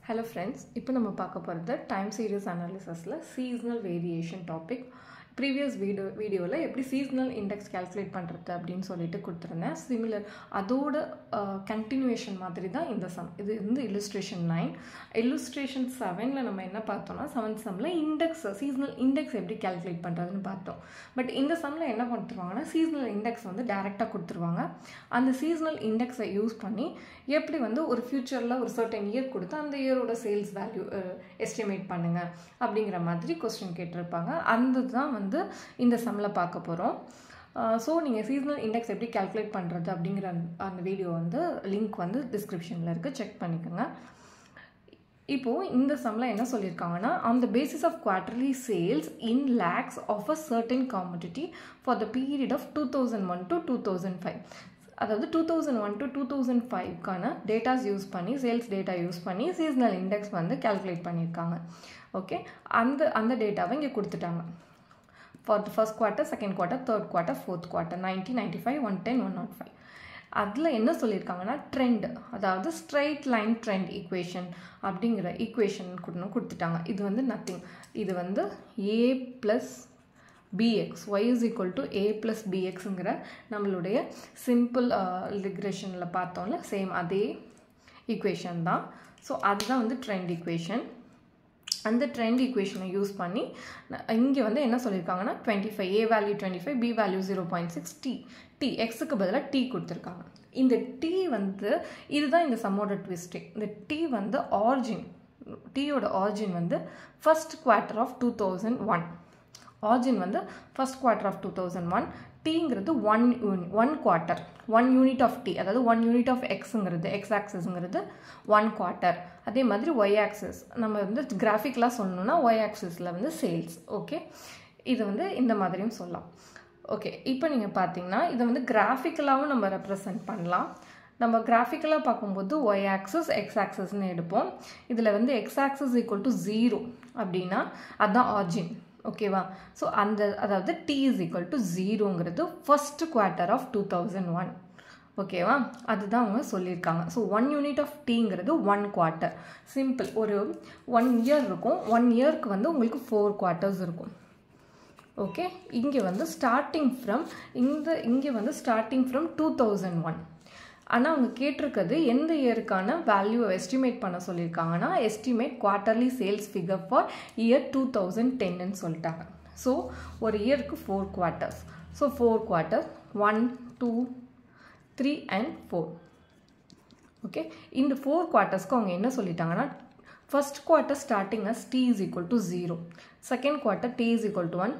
Hello friends, இப்போ நம்ம பார்க்க போறது time series analysisல seasonal variation topic. Previous videoல எப்படி seasonal index calculate பண்றது அப்படினு சொல்லிட்டு கொடுத்திருந்தேன். Similar அதோட continuation மாதிரி தான் இந்த sum. இது வந்து illustration 9. Illustration 7ல நம்ம என்ன பார்த்தோம்னா 7th sumல index seasonal index எப்படி calculate பண்றதுன்னு பார்த்தோம். பட் இந்த sumல என்ன பண்ணிருவாங்கன்னா seasonal index வந்து டைரக்ட்டா கொடுத்துருவாங்க. அந்த seasonal index-ஐ யூஸ் பண்ணி எப்படி வந்து ஒரு ஃபியூச்சர்ல ஒரு certain year கொடுத்து அந்த இயரோட சேல்ஸ் வேல்யூ எஸ்டிமேட் பண்ணுங்க அப்படிங்கிற மாதிரி क्वेश्चन கேட்டிருப்பாங்க. அதுதான் வந்து இந்த சம்ல பார்க்க போறோம். சோ நீங்க சீசனல் இண்டெக்ஸ் எப்படி கால்குலேட் பண்றது அப்படிங்கிற அந்த வீடியோ வந்து லிங்க் வந்து டிஸ்கிரிப்ஷன்ல இருக்கு, செக் பண்ணிக்கோங்க. இப்போ இந்த சம்ல என்ன சொல்லிருக்காங்கன்னா on the basis of quarterly sales in lakhs of a certain commodity for the period of 2001 to 2005. அதாவது 2001 to 2005 கான டேட்டாஸ் யூஸ் பண்ணி சேல்ஸ் டேட்டா யூஸ் பண்ணி சீசனல் இண்டெக்ஸ் வந்து கால்குலேட் பண்ணிருக்காங்க. ஓகே, அந்த டேட்டாவை இங்க கொடுத்துட்டாங்க. For the first quarter, second quarter, third quarter, fourth quarter, 90, 95, 110, 105. அதுல என்ன சொல்லிருக்காங்கன்னா ட்ரெண்ட், அதாவது ஸ்ட்ரைட் லைன் ட்ரெண்ட் ஈக்குவேஷன் அப்படிங்கிற ஈக்குவேஷன் கொடுத்துட்டாங்க. இது வந்து நத்திங், இது வந்து a plus bx, y is equal to a plus bxங்கிற நம்மளுடைய சிம்பிள் ரிக்ரெஷனில் பார்த்தோம்ல சேம் அதே ஈக்குவேஷன் தான். ஸோ அதுதான் வந்து ட்ரெண்ட் ஈக்குவேஷன். அந்த ட்ரெண்ட் ஈக்குவேஷனை யூஸ் பண்ணி இங்கே வந்து என்ன சொல்லியிருக்காங்கன்னா 25, a value 25, b value 0.6, t எக்ஸுக்கு பதிலாக t கொடுத்துருக்காங்க. இந்த t வந்து இதுதான் இந்த சம்மோட ட்விஸ்ட். இந்த t வந்து ஆரிஜின், டீயோட ஆரிஜின் வந்து ஃபர்ஸ்ட் குவார்ட்டர் ஆஃப் 2001. ஆரிஜின் வந்து ஃபர்ஸ்ட் குவார்ட்டர் ஆஃப் 2001. டீங்கிறது one quarter, 1 unit of T, அதாவது 1 யூனிட் ஆஃப் எக்ஸுங்கிறது, எக்ஸ் ஆக்சிஸ்ங்கிறது 1 குவார்ட்டர். அதே மாதிரி ஒய் ஆக்சிஸ் நம்ம வந்து கிராஃபிக்கலாக சொல்லணும்னா ஒய் ஆக்சிஸில் வந்து சேல்ஸ். ஓகே, இது வந்து இந்த மாதிரியும் சொல்லலாம். ஓகே, இப்போ நீங்கள் பார்த்தீங்கன்னா இதை வந்து கிராஃபிக்கலாகவும் நம்ம ரெப்ரசன்ட் பண்ணலாம். நம்ம கிராஃபிக்கலாக பார்க்கும்போது ஒய் ஆக்சிஸ் எக்ஸ் ஆக்சிஸ்ன்னு எடுப்போம். இதில் வந்து எக்ஸ் ஆக்சிஸ் ஈக்குவல் டு 0 அப்படின்னா அதுதான் ஆரிஜின். ஓகேவா? ஸோ அந்த அதாவது t is equal to 0ங்கிறது ஃபர்ஸ்ட் குவார்ட்டர் ஆஃப் 2001. ஓகேவா? அதுதான் அவங்க சொல்லியிருக்காங்க. ஸோ 1 யூனிட் ஆஃப் டீங்கிறது 1 குவார்ட்டர். சிம்பிள், ஒரு 1 இயர் இருக்கும். 1 இயர்க்கு வந்து உங்களுக்கு 4 குவார்ட்டர்ஸ் இருக்கும். ஓகே, இங்கே வந்து ஸ்டார்டிங் ஃப்ரம் இங்கே வந்து ஸ்டார்டிங் ஃப்ரம் 2001. ஆனால் அவங்க கேட்டிருக்கிறது எந்த இயருக்கான வேல்யூவை எஸ்டிமேட் பண்ண சொல்லியிருக்காங்கன்னா estimate quarterly sales figure for year 2010ன்னு சொல்லிட்டாங்க. ஸோ ஒரு இயருக்கு 4 quarters. So 4 quarter 1, 2, 3 and 4. Okay, இந்த 4 குவார்ட்டர்ஸ்க்கு அவங்க என்ன சொல்லிட்டாங்கன்னா first quarter starting as t is equal to 0, second quarter t is equal to 1,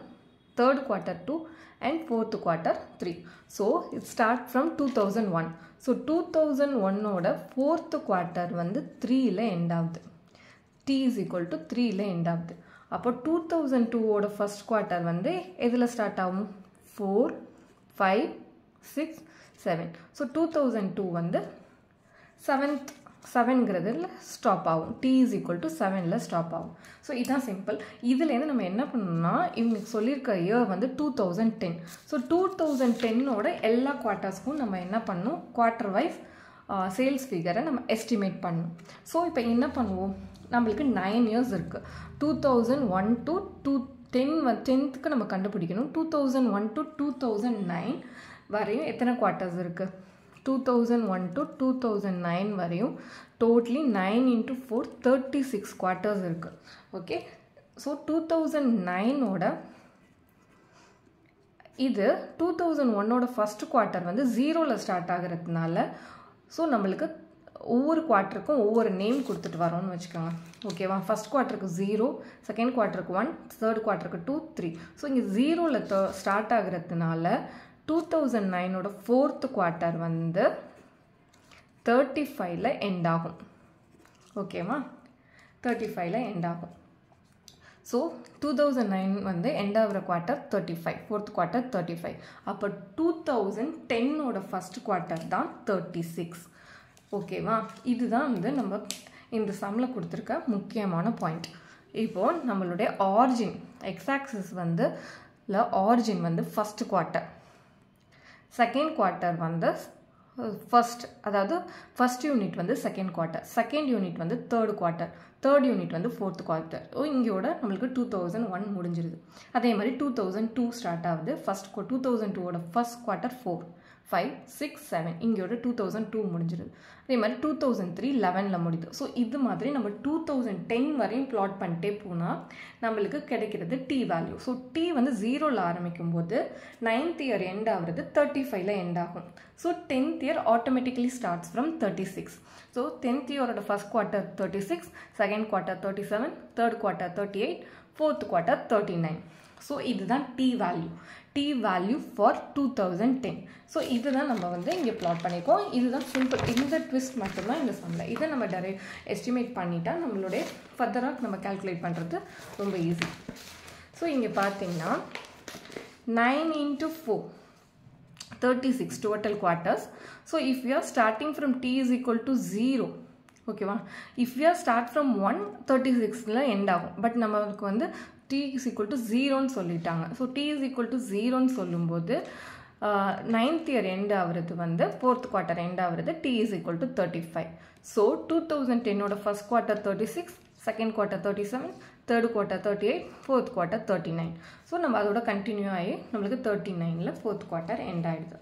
third quarter 2 and fourth quarter 3. So it start from 2001. So 2001 ஓட fourth quarter வந்து 3ல end ஆகுது. t is equal to 3ல end ஆகுது. அப்போ 2002 ஓட first quarter வந்து எதில் start ஆகும்? 4, 5, 6, 7. So 2002 வந்து 7ங்கிறதுல ஸ்டாப் ஆகும். t is equal to 7ல ஸ்டாப் ஆகும். ஸோ இதுதான் சிம்பிள். இதுலேருந்து நம்ம என்ன பண்ணணும்னா இவங்க சொல்லியிருக்க இயர் வந்து 2010. ஸோ 2010ஓட எல்லா குவார்ட்டர்ஸ்க்கும் நம்ம என்ன பண்ணணும், குவார்ட்டர் வைஸ் சேல்ஸ் ஃபிகரை நம்ம எஸ்டிமேட் பண்ணணும். ஸோ இப்போ என்ன பண்ணுவோம், நம்மளுக்கு 9 இயர்ஸ் இருக்குது. 2001 to 10க்கு நம்ம கண்டுபிடிக்கணும். 2001 to 2009 வரையும் எத்தனை குவார்ட்டர்ஸ் இருக்குது? 2001 to 2009 வரையும் டோட்டலி 9 into 4 36 குவார்ட்டர்ஸ் இருக்கு. ஓகே, ஸோ 2009ஓட இது 2001ஓட ஃபர்ஸ்ட் குவார்ட்டர் வந்து 0ல் ஸ்டார்ட் ஆகிறதுனால ஸோ நம்மளுக்கு ஒவ்வொரு குவார்ட்டருக்கும் ஒவ்வொரு நேம் கொடுத்துட்டு வரோம்னு வச்சுக்கோங்க. ஓகேவா? ஃபர்ஸ்ட் குவார்ட்டருக்கு 0, செகண்ட் குவார்ட்டருக்கு 1, தேர்ட் குவார்ட்டருக்கு 2, 3. ஸோ இங்கே 0ல் ஸ்டார்ட் ஆகிறதுனால 2009ஓட ஃபோர்த் குவார்ட்டர் வந்து 35ல எண்ட் ஆகும். ஓகேவா? 35ல எண்ட் ஆகும். ஸோ 2009 வந்து எண்ட் ஆகிற குவார்ட்டர் 35, ஃபோர்த் குவார்ட்டர் 35. அப்போ 2010ஓட ஃபர்ஸ்ட் குவார்ட்டர் தான் 36. ஓகேவா? இதுதான் வந்து நம்ம இந்த சம்மில் கொடுத்துருக்க முக்கியமான பாயிண்ட். இப்போது நம்மளுடைய ஆரிஜின் எக்ஸ் ஆக்சிஸ் வந்து ஆரிஜின் வந்து ஃபர்ஸ்ட் குவார்ட்டர், செகண்ட் குவார்ட்டர் வந்து ஃபர்ஸ்ட் யூனிட் வந்து செகண்ட் குவார்ட்டர், செகண்ட் யூனிட் வந்து தேர்ட் குவார்ட்டர், தேர்ட் யூனிட் வந்து ஃபோர்த் குவார்ட்டர். இங்கோட நம்மளுக்கு 2001 முடிஞ்சிருது. அதே மாதிரி 2002 ஸ்டார்ட் ஆகுது. 2002ஓட ஃபர்ஸ்ட் குவார்ட்டர் 4, 5, 6, 7 இங்கோட 2002 முடிஞ்சிருது. அதே மாதிரி 2003 11ல் முடியுது. ஸோ இது மாதிரி நம்ம 2010 வரையும் பிளாட் பண்ணிட்டே போனால் நம்மளுக்கு கிடைக்கிறது டி வேல்யூ. ஸோ டி வந்து 0ல் ஆரம்பிக்கும் போது 9th இயர் எண்ட் ஆகுறது 35ல் எண்ட் ஆகும். So 10th year automatically starts from 36. So 10th இயரோட first quarter 36, second quarter 37, third quarter 38, fourth quarter 39. So இதுதான் T value. T value for 2010. So இதுதான் நம்ம வந்து இங்கே பிளாட் பண்ணியிருக்கோம். இதுதான் சிம்பிள். இந்த ட்விஸ்ட் மட்டும்தான் இந்த சம்மில். இதை நம்ம எஸ்டிமேட் பண்ணிட்டா நம்மளுடைய ஃபர்தராக நம்ம கால்குலேட் பண்ணுறது ரொம்ப ஈஸி. ஸோ இங்கே பார்த்தீங்கன்னா 9 into 4, 36 total quarters. So if we are starting from t is equal to 0, ஓகேவா, இஃப் யூ ஸ்டார்ட் ஃப்ரம் 1, 36ல் எண்ட் ஆகும். பட் நம்மளுக்கு வந்து t is equal to 0ன்னு சொல்லிட்டாங்க. So t is equal to 0ன்னு சொல்லும்போது 9th இயர் எண்ட் ஆகுறது வந்து ஃபோர்த் குவார்ட்டர் எண்ட் ஆகுறது t is equal to 35. So 2010ஓட first quarter 36, second quarter 37, third quarter 38, fourth quarter 39. So நம்ம அதோட கண்டினியூ ஆகி நம்மளுக்கு 39ல் ஃபோர்த் குவார்ட்டர் எண்ட் ஆகிடுது.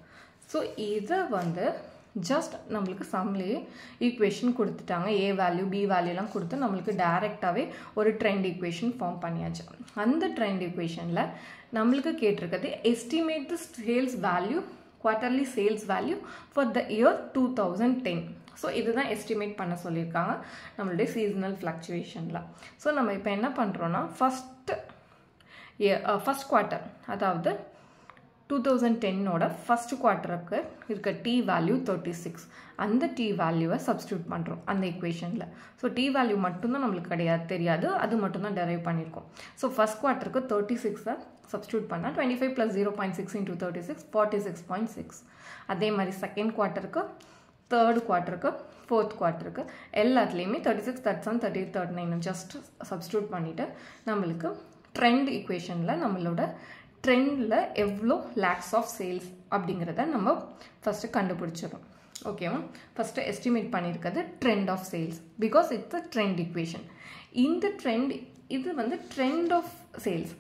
ஸோ இதை வந்து ஜஸ்ட் நம்மளுக்கு சம்லேயே ஈக்குவேஷன் கொடுத்துட்டாங்க. ஏ வேல்யூ பி வேல்யூலாம் கொடுத்து நம்மளுக்கு டைரெக்டாகவே ஒரு ட்ரெண்ட் ஈக்குவேஷன் ஃபார்ம் பண்ணியாச்சு. அந்த ட்ரெண்ட் ஈக்குவேஷனில் நம்மளுக்கு கேட்டிருக்கிறது estimate the sales value, quarterly sales value for the year 2010. So இதுதான் எஸ்டிமேட் பண்ண சொல்லியிருக்காங்க நம்மளுடைய சீசனல் ஃப்ளக்சுவேஷனில். ஸோ நம்ம இப்போ என்ன பண்ணுறோன்னா ஃபஸ்ட் குவார்ட்டர், அதாவது 2010ஓட ஃபஸ்ட் குவார்ட்டருக்கு இருக்க டி வேல்யூ 36, அந்த டி வேல்யூவை சப்ஸ்டியூட் பண்ணுறோம் அந்த ஈக்குவேஷனில். ஸோ டி வேல்யூ மட்டும்தான் நம்மளுக்கு தெரியாது, அது மட்டும்தான் டெரைவ் பண்ணியிருக்கோம். ஸோ ஃபஸ்ட் குவார்ட்டருக்கு 36 சப்ஸ்டியூட் பண்ணால் 25 + 0.6 into 36, 46.6. அதே மாதிரி செகண்ட் குவார்ட்டருக்கு, தேர்ட் குவார்ட்டருக்கு, ஃபோர்த் குவார்ட்டருக்கு எல்லாத்துலேயுமே 36, 37, 38, 39 ஜஸ்ட் சப்ஸ்டியூட் பண்ணிவிட்டு நம்மளுக்கு ட்ரெண்ட் ஈக்குவேஷனில் நம்மளோட ட்ரெண்டில் எவ்வளோ லேக்ஸ் ஆஃப் சேல்ஸ் அப்படிங்கிறத நம்ம ஃபஸ்ட்டு கண்டுபிடிச்சிடும். ஓகேவா, ஃபஸ்ட்டு எஸ்டிமேட் பண்ணியிருக்கிறது trend of sales, because it's a trend equation. இந்த ட்ரெண்ட் இது வந்து ட்ரெண்ட் ஆஃப் சேல்ஸ்.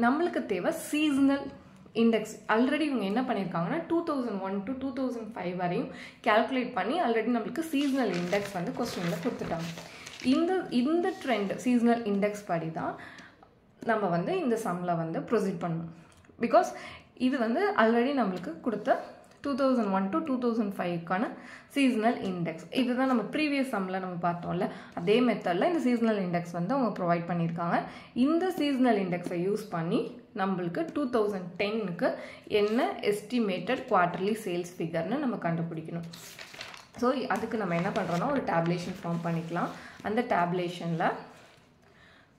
நம்மளுக்கு தேவை சீசனல் இண்டெக்ஸ். ஆல்ரெடி இவங்க என்ன பண்ணியிருக்காங்கன்னா 2001 to 2005 வரையும் கால்குலேட் பண்ணி ஆல்ரெடி நம்மளுக்கு சீசனல் இண்டெக்ஸ் வந்து கொஸ்டினில் கொடுத்துட்டாங்க. இந்த ட்ரெண்ட் சீசனல் இண்டெக்ஸ் படி தான் நம்ம வந்து இந்த சம்மில் வந்து ப்ரொசீட் பண்ணணும். பிகாஸ் இது வந்து ஆல்ரெடி நம்மளுக்கு கொடுத்த 2001 to 2005க்கான சீசனல் இண்டெக்ஸ். இதுதான் நம்ம ப்ரீவியஸ் சம்மில் நம்ம பார்த்தோம்ல, அதே மெத்தடில் இந்த சீசனல் இண்டெக்ஸ் வந்து அவங்க ப்ரொவைட் பண்ணியிருக்காங்க. இந்த சீசனல் இண்டெக்ஸை யூஸ் பண்ணி நம்மளுக்கு 2010க்கு என்ன எஸ்டிமேட்டட் குவார்ட்டர்லி சேல்ஸ் ஃபிகர்னு நம்ம கண்டுபிடிக்கணும். ஸோ அதுக்கு நம்ம என்ன பண்ணுறோன்னா ஒரு டேப்லேஷன் ஃபார்ம் பண்ணிக்கலாம். அந்த டேப்லேஷனில்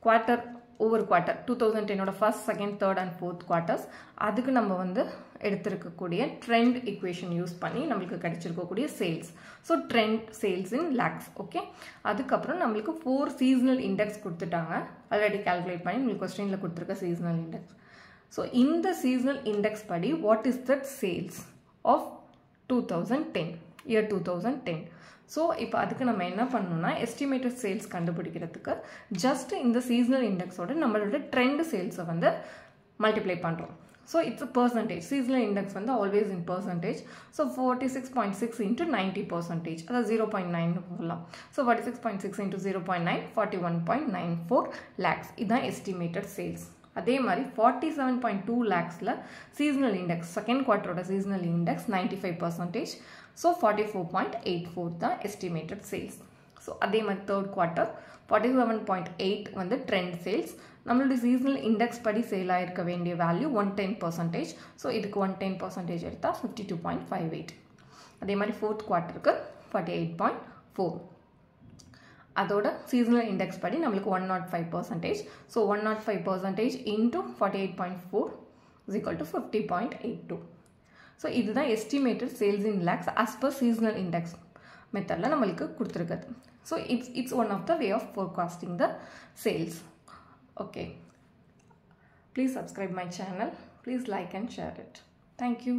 குவார்ட்டர் ஒவ்வொரு குவார்ட்டர் 2010ஓட first, second, third and fourth quarters, அதுக்கு நம்ம வந்து எடுத்திருக்கக்கூடிய ட்ரெண்ட் ஈக்குவேஷன் யூஸ் பண்ணி நம்மளுக்கு கிடைச்சிருக்கக்கூடிய sales. So trend sales in lakhs. Okay, அதுக்கப்புறம் நம்மளுக்கு 4 சீசனல் இண்டெக்ஸ் கொடுத்துட்டாங்க ஆல்ரெடி கால்குலேட் பண்ணி உங்களுக்கு கொஸ்டினில் கொடுத்துருக்க சீசனல் இண்டெக்ஸ். ஸோ இந்த சீசனல் இண்டெக்ஸ் படி what is that sales of 2010, year 2010. So இப்போ அதுக்கு நம்ம என்ன பண்ணணும்னா எஸ்டிமேட்டட் சேல்ஸ் கண்டுபிடிக்கிறதுக்கு ஜஸ்ட் இந்த சீசனல் இண்டெக்ஸோட நம்மளோட ட்ரெண்ட் சேல்ஸை வந்து மல்டிப்ளை பண்ணுறோம். So it's a percentage. Seasonal index வந்து always in percentage. So 46.6 into 90%, அதாவது 0.9 போடலாம். So 46.6 into 0.9, 41.94 lakhs. இதுதான் எஸ்டிமேட்டட் சேல்ஸ். அதே மாதிரி 47.2 lakhsல சீசனல் இண்டெக்ஸ், செகண்ட் குவார்ட்டரோட சீசனல் இண்டெக்ஸ் 95%. ஸோ 44.84 தான் எஸ்டிமேட்டட் சேல்ஸ். ஸோ அதே மாதிரி தேர்ட் குவார்ட்டர் 47.8 வந்து ட்ரெண்ட் சேல்ஸ். நம்மளுடைய சீசனல் இண்டெக்ஸ் படி சேல் ஆகிருக்க வேண்டிய வேல்யூ 110%. ஸோ இதுக்கு 110% எடுத்தால் 52.58. அதே மாதிரி ஃபோர்த் குவார்ட்டருக்கு 48.4. அதோட சீசனல் இண்டெக்ஸ் படி நம்மளுக்கு 105%. So 105% into 48.4 is equal to 50.82. So இதுதான் estimated sales in lakhs as per seasonal index மெத்தடில் நம்மளுக்கு கொடுத்துருக்குது. So it's one of the way of forecasting the sales. Okay, please subscribe my channel. Please like and share it. Thank you.